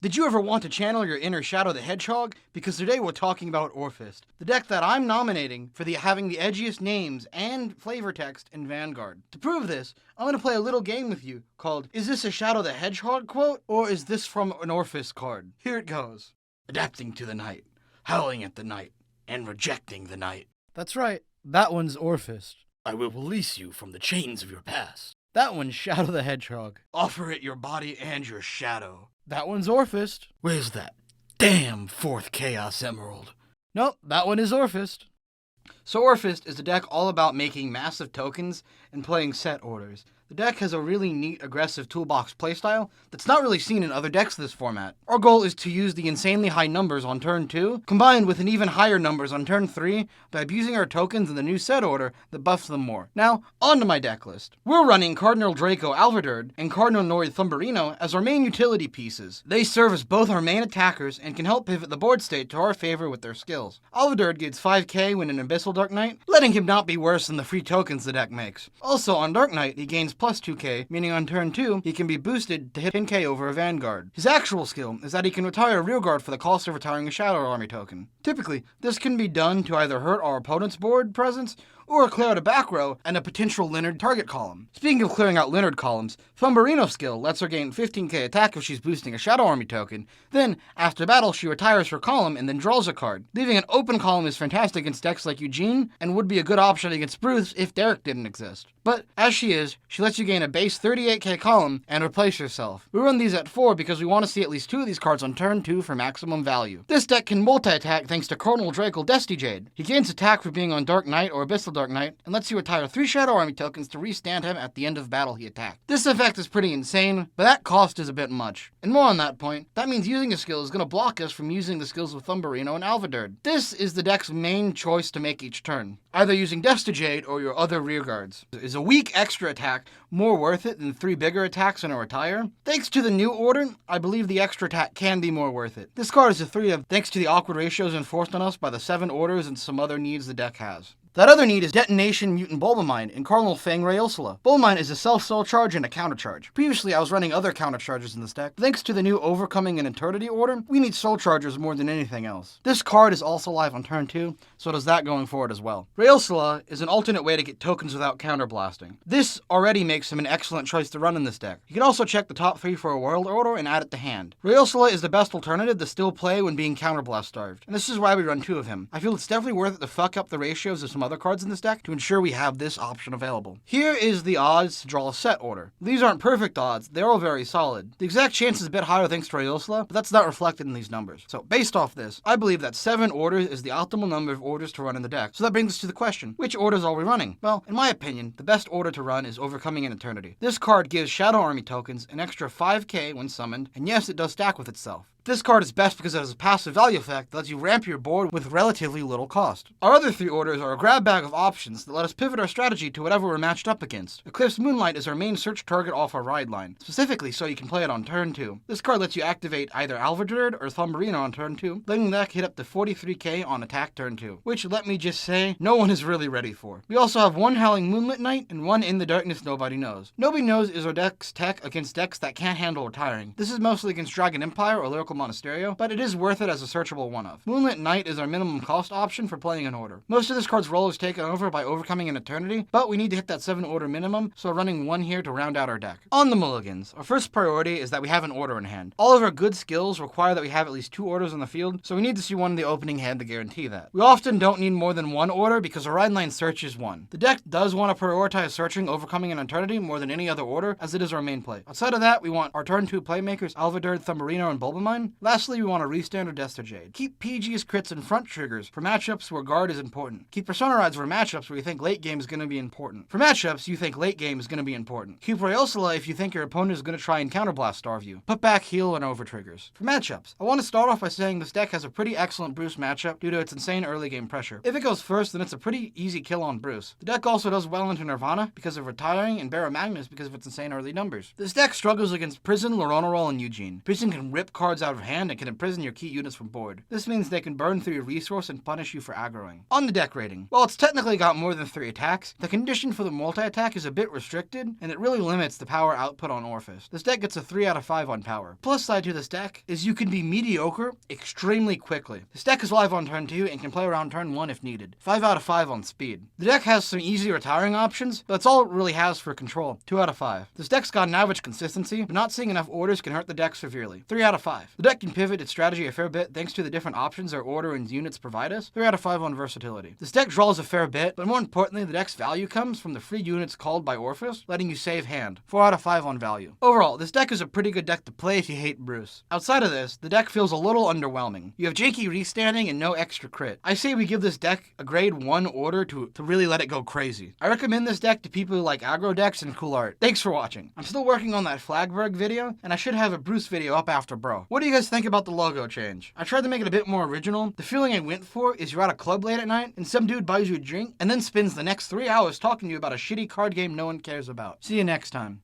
Did you ever want to channel your inner Shadow the Hedgehog? Because today we're talking about Orfist, the deck that I'm nominating for having the edgiest names and flavor text in Vanguard. To prove this, I'm going to play a little game with you called Is This a Shadow the Hedgehog quote, or is this from an Orfist card? Here it goes. Adapting to the night, howling at the night, and rejecting the night. That's right, that one's Orfist. I will release you from the chains of your past. That one's Shadow the Hedgehog. Offer it your body and your shadow. That one's Orfist. Where's that damn fourth Chaos Emerald? Nope, that one is Orfist. So Orfist is a deck all about making massive tokens and playing set orders. The deck has a really neat, aggressive toolbox playstyle that's not really seen in other decks of this format. Our goal is to use the insanely high numbers on turn 2, combined with an even higher numbers on turn 3, by abusing our tokens in the new set order that buffs them more. Now, on to my deck list. We're running Cardinal Draco Alverderd and Cardinal Noid Thumbarino as our main utility pieces. They serve as both our main attackers and can help pivot the board state to our favor with their skills. Alverderd gets 5k when an Abyssal Dark Knight, letting him not be worse than the free tokens the deck makes. Also, on Dark Knight, he gains plus 2k, meaning on turn 2, he can be boosted to hit 10k over a Vanguard. His actual skill is that he can retire a rearguard for the cost of retiring a Shadow Army token. Typically, this can be done to either hurt our opponent's board presence or clear out a back row and a potential Leonard target column. Speaking of clearing out Leonard columns, Thumbarino's skill lets her gain 15k attack if she's boosting a Shadow Army token. Then, after battle, she retires her column and then draws a card. Leaving an open column is fantastic against decks like Eugene, and would be a good option against Bruce if Derek didn't exist. But, as she is, she lets you gain a base 38k column and replace yourself. We run these at 4 because we want to see at least 2 of these cards on turn 2 for maximum value. This deck can multi-attack thanks to Cardinal Draco Desti Jade. He gains attack for being on Dark Knight or Abyssal Dark Knight, and lets you retire 3 Shadow Army tokens to restand him at the end of battle he attacked. This effect is pretty insane, but that cost is a bit much. And more on that point, that means using a skill is going to block us from using the skills of Thumbarino and Alverderd. This is the deck's main choice to make each turn, either using Desti Jade or your other rearguards. Is a weak extra attack more worth it than 3 bigger attacks and a retire? Thanks to the new order, I believe the extra attack can be more worth it. This card is a 3 of thanks to the awkward ratios enforced on us by the 7 orders and some other needs the deck has. That other need is Detonation Mutant Bulbamine in Cardinal Fang Rayosula. Bulbamine is a self-soul charge and a counter charge. Previously, I was running other counter charges in this deck. Thanks to the new Overcoming an Eternity order, we need soul chargers more than anything else. This card is also live on turn 2, so does that going forward as well. Rayosula is an alternate way to get tokens without counterblasting. This already makes him an excellent choice to run in this deck. You can also check the top 3 for a world order and add it to hand. Rayosula is the best alternative to still play when being counterblast starved, and this is why we run 2 of him. I feel it's definitely worth it to fuck up the ratios of some other cards in this deck to ensure we have this option available. Here is the odds to draw a set order. These aren't perfect odds, they're all very solid. The exact chance is a bit higher thanks to Rayosula, but that's not reflected in these numbers. So based off this, I believe that 7 orders is the optimal number of orders to run in the deck. So that brings us to the question, which orders are we running? Well, in my opinion, the best order to run is Overcoming an Eternity. This card gives Shadow Army tokens an extra 5k when summoned, and yes, it does stack with itself. This card is best because it has a passive value effect that lets you ramp your board with relatively little cost. Our other 3 orders are a grab bag of options that let us pivot our strategy to whatever we're matched up against. Eclipse Moonlight is our main search target off our ride line, specifically so you can play it on turn 2. This card lets you activate either Alverderd or Thumbarino on turn 2, letting the deck hit up to 43k on attack turn 2, which, let me just say, no one is really ready for. We also have 1 Howling Moonlit Knight and 1 In the Darkness Nobody Knows. Nobody Knows is our deck's tech against decks that can't handle retiring. This is mostly against Dragon Empire or Lyrical Monasterio, but it is worth it as a searchable one-of. Moonlit Knight is our minimum cost option for playing an order. Most of this card's role is taken over by Overcoming an Eternity, but we need to hit that 7 order minimum, so we're running 1 here to round out our deck. On the Mulligans, our first priority is that we have an order in hand. All of our good skills require that we have at least 2 orders on the field, so we need to see 1 in the opening hand to guarantee that. We often don't need more than 1 order because our ride line search is 1. The deck does want to prioritize searching Overcoming an Eternity more than any other order, as it is our main play. Outside of that, we want our turn 2 playmakers Alverderd, Thumbarino, and Bulbamine. Lastly, we want to restand or Desti Jade. Keep PG's crits and front triggers for matchups where guard is important. Keep Persona Rides for matchups where you think late game is going to be important. For matchups you think late game is going to be important. Keep Rayosula if you think your opponent is going to try and counterblast starve you. Put back heal and over triggers. For matchups, I want to start off by saying this deck has a pretty excellent Bruce matchup due to its insane early game pressure. If it goes first, then it's a pretty easy kill on Bruce. The deck also does well into Nirvana because of retiring and Barra Magnus because of its insane early numbers. This deck struggles against Prison, Loronarol, and Eugene. Prison can rip cards out out of hand and can imprison your key units from board. This means they can burn through your resource and punish you for aggroing. On the deck rating, while it's technically got more than 3 attacks, the condition for the multi-attack is a bit restricted, and it really limits the power output on Orfist. This deck gets a 3 out of 5 on power. Plus side to this deck is you can be mediocre extremely quickly. This deck is live on turn 2 and can play around turn 1 if needed. 5 out of 5 on speed. The deck has some easy retiring options, but that's all it really has for control. 2 out of 5. This deck's got an average consistency, but not seeing enough orders can hurt the deck severely. 3 out of 5. The deck can pivot its strategy a fair bit thanks to the different options our order and units provide us. 3 out of 5 on versatility. This deck draws a fair bit, but more importantly, the deck's value comes from the free units called by Orfist, letting you save hand. 4 out of 5 on value. Overall, this deck is a pretty good deck to play if you hate Bruce. Outside of this, the deck feels a little underwhelming. You have janky restanding and no extra crit. I say we give this deck a grade 1 order to really let it go crazy. I recommend this deck to people who like aggro decks and cool art. Thanks for watching. I'm still working on that Flagberg video, and I should have a Bruce video up after bro. What do you guys think about the logo change? I tried to make it a bit more original. The feeling I went for is you're at a club late at night, and some dude buys you a drink, and then spends the next 3 hours talking to you about a shitty card game no one cares about. See you next time.